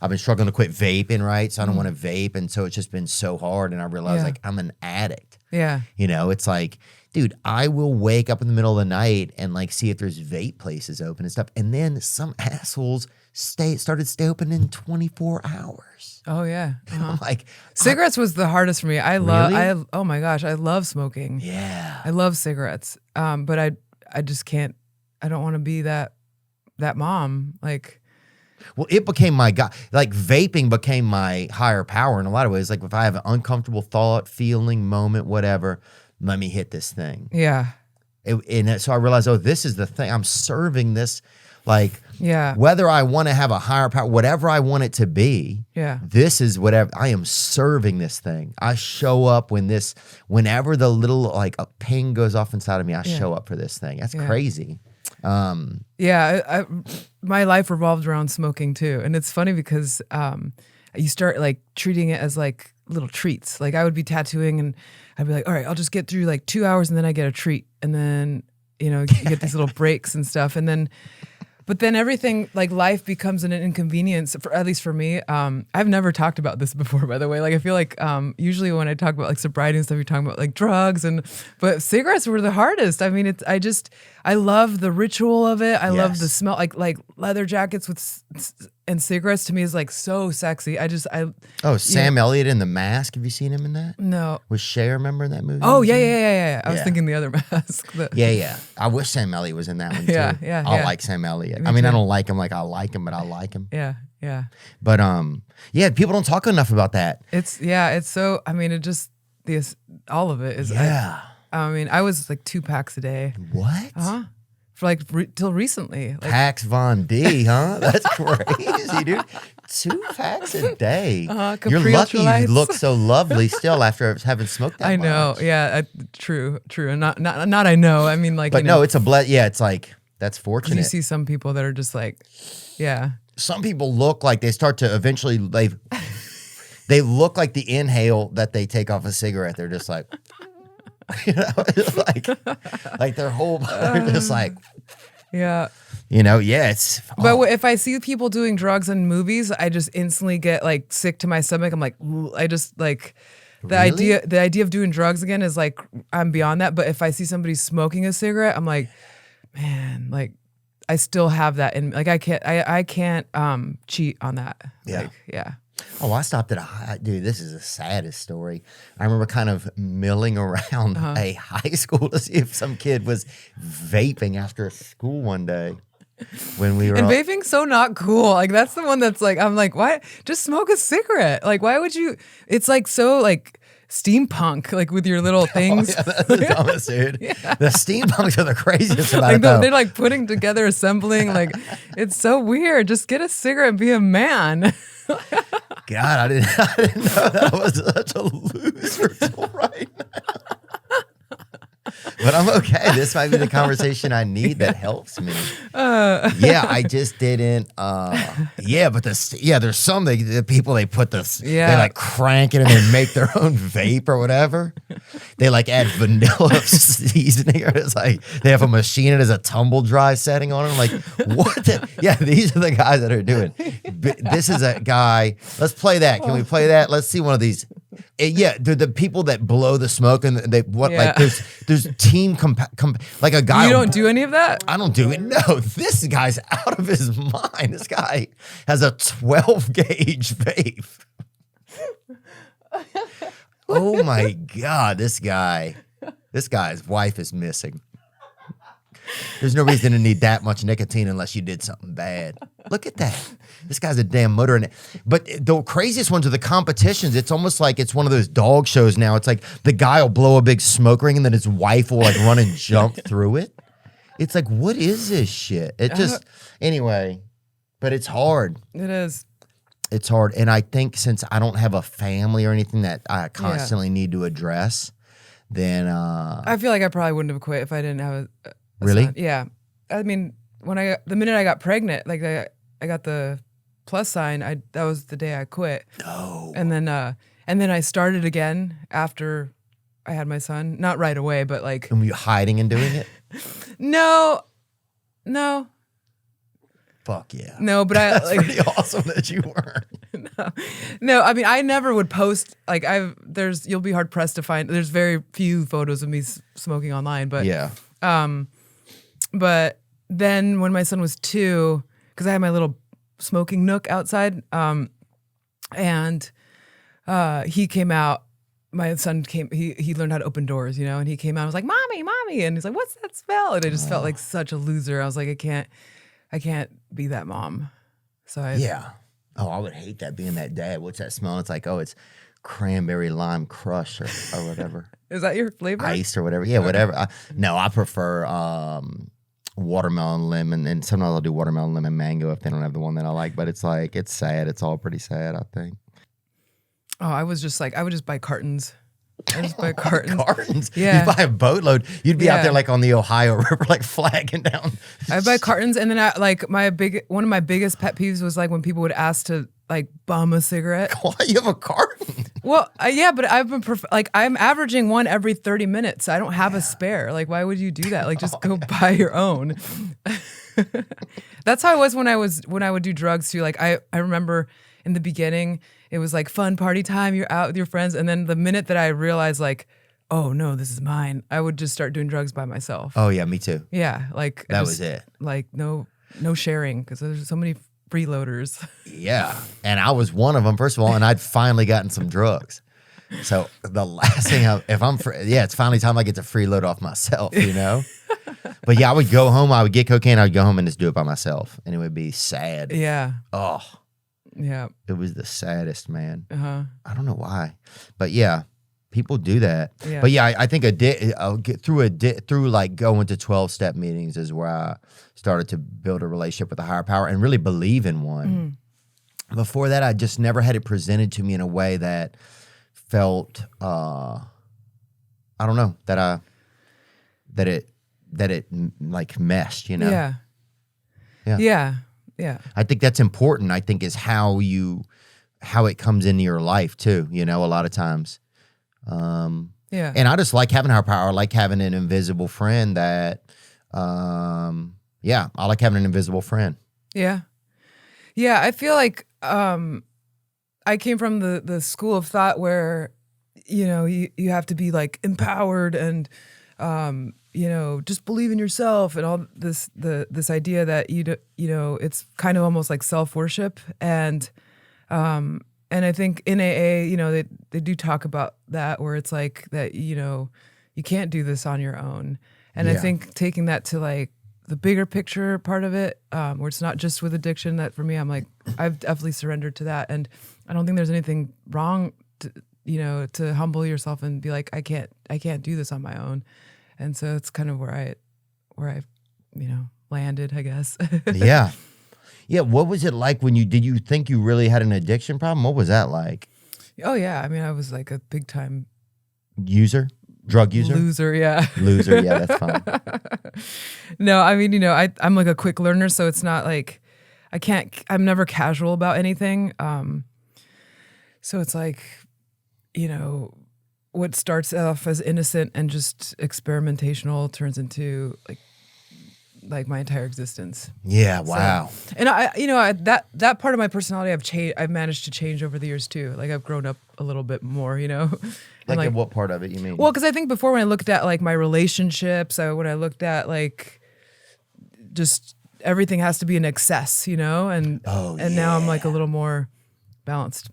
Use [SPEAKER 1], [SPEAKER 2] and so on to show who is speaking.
[SPEAKER 1] I've been struggling to quit vaping, right? So I don't want to vape. And so it's just been so hard. And I realized like I'm an addict.
[SPEAKER 2] Yeah.
[SPEAKER 1] You know, it's like, dude, I will wake up in the middle of the night and like see if there's vape places open and stuff. And then some assholes started stay open in 24 hours.
[SPEAKER 2] Oh yeah.
[SPEAKER 1] And I'm like,
[SPEAKER 2] cigarettes was the hardest for me. Oh my gosh, I love smoking.
[SPEAKER 1] Yeah.
[SPEAKER 2] I love cigarettes. But I just can't, I don't want to be that mom. Like,
[SPEAKER 1] well, it became my God. Like vaping became my higher power in a lot of ways. Like if I have an uncomfortable thought, feeling, moment, whatever, let me hit this thing.
[SPEAKER 2] yeah.
[SPEAKER 1] So I realized, oh, this is the thing. I'm serving this. Like,
[SPEAKER 2] Yeah.
[SPEAKER 1] whether I want to have a higher power, whatever I want it to be,
[SPEAKER 2] Yeah.
[SPEAKER 1] this is whatever I am serving this thing. I show up whenever the little like a ping goes off inside of me, I show up for this thing. That's crazy.
[SPEAKER 2] Yeah, my life revolved around smoking too, and it's funny because you start like treating it as like little treats. Like I would be tattooing, and I'd be like, "All right, I'll just get through like 2 hours, and then I get a treat, and then you get these little breaks and stuff, and then." But then everything, like life becomes an inconvenience, at least for me. I've never talked about this before, by the way. Like I feel like usually when I talk about like sobriety and stuff, you're talking about like drugs, but cigarettes were the hardest. I mean, I love the ritual of it. I love the smell, like leather jackets and cigarettes to me is like so sexy.
[SPEAKER 1] Sam Elliott in The Mask. Have you seen him in that?
[SPEAKER 2] No.
[SPEAKER 1] Was Cher, remember that movie?
[SPEAKER 2] Oh, yeah. I was thinking the other mask.
[SPEAKER 1] Yeah. I wish Sam Elliott was in that one too.
[SPEAKER 2] Yeah.
[SPEAKER 1] I like Sam Elliott.
[SPEAKER 2] Me
[SPEAKER 1] I mean,
[SPEAKER 2] too.
[SPEAKER 1] I don't like him like I like him, but I like him.
[SPEAKER 2] Yeah.
[SPEAKER 1] But people don't talk enough about that.
[SPEAKER 2] It's so, I mean, all of it is.
[SPEAKER 1] Yeah.
[SPEAKER 2] I mean, I was like 2 packs a day.
[SPEAKER 1] What?
[SPEAKER 2] For like till recently. Like,
[SPEAKER 1] Pax Von D, huh? That's crazy, dude. 2 packs a day. You're lucky you look so lovely still after having smoked that
[SPEAKER 2] I know.
[SPEAKER 1] much.
[SPEAKER 2] Yeah. True. And not I know. I mean, like.
[SPEAKER 1] But no, it's a Yeah, it's like that's fortunate.
[SPEAKER 2] You see some people that are just like, yeah.
[SPEAKER 1] Some people look like they start to eventually they look like the inhale that they take off a cigarette. They're just like. like their whole they're just like it's
[SPEAKER 2] but if I see people doing drugs in movies, I just instantly get like sick to my stomach. I'm like, I just like the idea of doing drugs again is like I'm beyond that. But if I see somebody smoking a cigarette, I'm like, man, like I still have that in like I can't cheat on that.
[SPEAKER 1] Oh, I stopped at dude, this is the saddest story. I remember kind of milling around a high school to see if some kid was vaping after school one day when we were.
[SPEAKER 2] And vaping's so not cool. Like that's the one that's like, I'm like, why? Just smoke a cigarette. Like, why would you? It's like so like steampunk, like with your little things.
[SPEAKER 1] Oh, yeah, that's the dumbest, dude. The steampunks are the craziest about
[SPEAKER 2] like
[SPEAKER 1] it, though.
[SPEAKER 2] They're like putting together, assembling. Like it's so weird. Just get a cigarette and be a man.
[SPEAKER 1] God, I didn't know that I was such a loser till right now. But I'm okay. This might be the conversation I need that helps me. I just didn't. But there's some the people they put this. They like crank it and they make their own vape or whatever. They like add vanilla seasoning. Or it's like they have a machine and there's a tumble dry setting on it. I'm like, what? These are the guys that are doing. This is a guy. Let's play that. Can we play that? Let's see one of these. The people that blow the smoke and like there's team like a guy.
[SPEAKER 2] You don't do any of that?
[SPEAKER 1] I don't do it. No, this guy's out of his mind. This guy has a 12 gauge vape. Oh my God, this guy's wife is missing. There's no reason to need that much nicotine unless you did something bad. Look at that. This guy's a damn motor. But the craziest ones are the competitions. It's almost like it's one of those dog shows now. It's like the guy will blow a big smoke ring and then his wife will like run and jump through it. It's like, what is this shit? Anyway, but it's hard.
[SPEAKER 2] It is.
[SPEAKER 1] It's hard. And I think since I don't have a family or anything that I constantly need to address, then
[SPEAKER 2] I feel like I probably wouldn't have quit if I didn't have a
[SPEAKER 1] really?
[SPEAKER 2] son. Yeah. I mean, the minute I got pregnant, like I got the plus sign, that was the day I quit.
[SPEAKER 1] No.
[SPEAKER 2] And then I started again after I had my son. Not right away, but like.
[SPEAKER 1] And were you hiding and doing it?
[SPEAKER 2] No.
[SPEAKER 1] Fuck yeah.
[SPEAKER 2] No, but I
[SPEAKER 1] That's
[SPEAKER 2] like
[SPEAKER 1] pretty awesome that you weren't.
[SPEAKER 2] no. I mean, I never would post like you'll be hard pressed to find. There's very few photos of me smoking online, but
[SPEAKER 1] Yeah.
[SPEAKER 2] But then when my son was 2, because I had my little smoking nook outside, and he came out. My son came. He learned how to open doors, and he came out. I was like, "Mommy, mommy," and he's like, "What's that smell?" And I just felt like such a loser. I was like, I can't be that mom. So
[SPEAKER 1] Yeah. Oh, I would hate that being that dad. What's that smell? It's like, oh, it's cranberry lime crush or whatever.
[SPEAKER 2] Is that your flavor?
[SPEAKER 1] Ice or whatever. Yeah, whatever. No, I prefer watermelon lemon, and sometimes I'll do watermelon lemon mango if they don't have the one that I like. But it's like, it's sad. It's all pretty sad, I think.
[SPEAKER 2] Oh, I would just buy cartons. I just buy cartons.
[SPEAKER 1] Cartons?
[SPEAKER 2] Yeah.
[SPEAKER 1] You'd buy a boatload. You'd be out there like on the Ohio River, like flagging down.
[SPEAKER 2] I buy cartons, and then one of my biggest pet peeves was like when people would ask to like bum a cigarette.
[SPEAKER 1] Why you have a carton?
[SPEAKER 2] Well, yeah, but I'm averaging one every 30 minutes. I don't have a spare. Like, why would you do that? Like, just go buy your own. That's how I was when I would do drugs too. Like, I remember in the beginning, it was like fun party time. You're out with your friends, and then the minute that I realized like, oh no, this is mine, I would just start doing drugs by myself.
[SPEAKER 1] Oh yeah, me too.
[SPEAKER 2] Yeah, like
[SPEAKER 1] that was it.
[SPEAKER 2] Like no sharing because there's so many freeloaders.
[SPEAKER 1] Yeah, and I was one of them, first of all, and I'd finally gotten some drugs. So the last thing, it's finally time I get to freeload off myself, But yeah, I would go home, I would get cocaine, I would go home and just do it by myself, and it would be sad.
[SPEAKER 2] Yeah.
[SPEAKER 1] Oh.
[SPEAKER 2] Yeah.
[SPEAKER 1] It was the saddest, man.
[SPEAKER 2] Uh-huh.
[SPEAKER 1] I don't know why, but yeah, people do that.
[SPEAKER 2] Yeah.
[SPEAKER 1] But yeah, I think I'll get through like going to 12-step meetings is where I started to build a relationship with a higher power and really believe in one. Before that, I just never had it presented to me in a way that felt, I don't know, that it like meshed,
[SPEAKER 2] Yeah.
[SPEAKER 1] Yeah.
[SPEAKER 2] Yeah. Yeah.
[SPEAKER 1] I think that's important. I think is how it comes into your life too, a lot of times.
[SPEAKER 2] Yeah.
[SPEAKER 1] And I just like having higher power. I like having an invisible friend that, I like having an invisible friend.
[SPEAKER 2] Yeah. Yeah. I feel like I came from the school of thought where, you have to be like empowered and, just believe in yourself and all this idea that it's kind of almost like self-worship. And I think in AA, they do talk about that where it's like that, you can't do this on your own. And I think taking that to like the bigger picture part of it, where it's not just with addiction, that for me, I'm like, I've definitely surrendered to that. And I don't think there's anything wrong to humble yourself and be like, I can't do this on my own. And so it's kind of where I landed, I guess.
[SPEAKER 1] Yeah. Yeah. What was it like when did you think you really had an addiction problem? What was that like?
[SPEAKER 2] Oh yeah. I mean, I was like a big time
[SPEAKER 1] drug user?
[SPEAKER 2] Loser. Yeah.
[SPEAKER 1] Loser. Yeah. That's fine.
[SPEAKER 2] No, I mean, I'm like a quick learner. So it's not like I'm never casual about anything. So it's like, what starts off as innocent and just experimentational turns into like my entire existence.
[SPEAKER 1] Yeah. Wow.
[SPEAKER 2] So, and that part of my personality I've managed to change over the years too. Like I've grown up a little bit more,
[SPEAKER 1] Like what part of it you mean?
[SPEAKER 2] Well, because I think before when I looked at like my relationships, when I looked at like just everything has to be in excess, and now I'm like a little more balanced.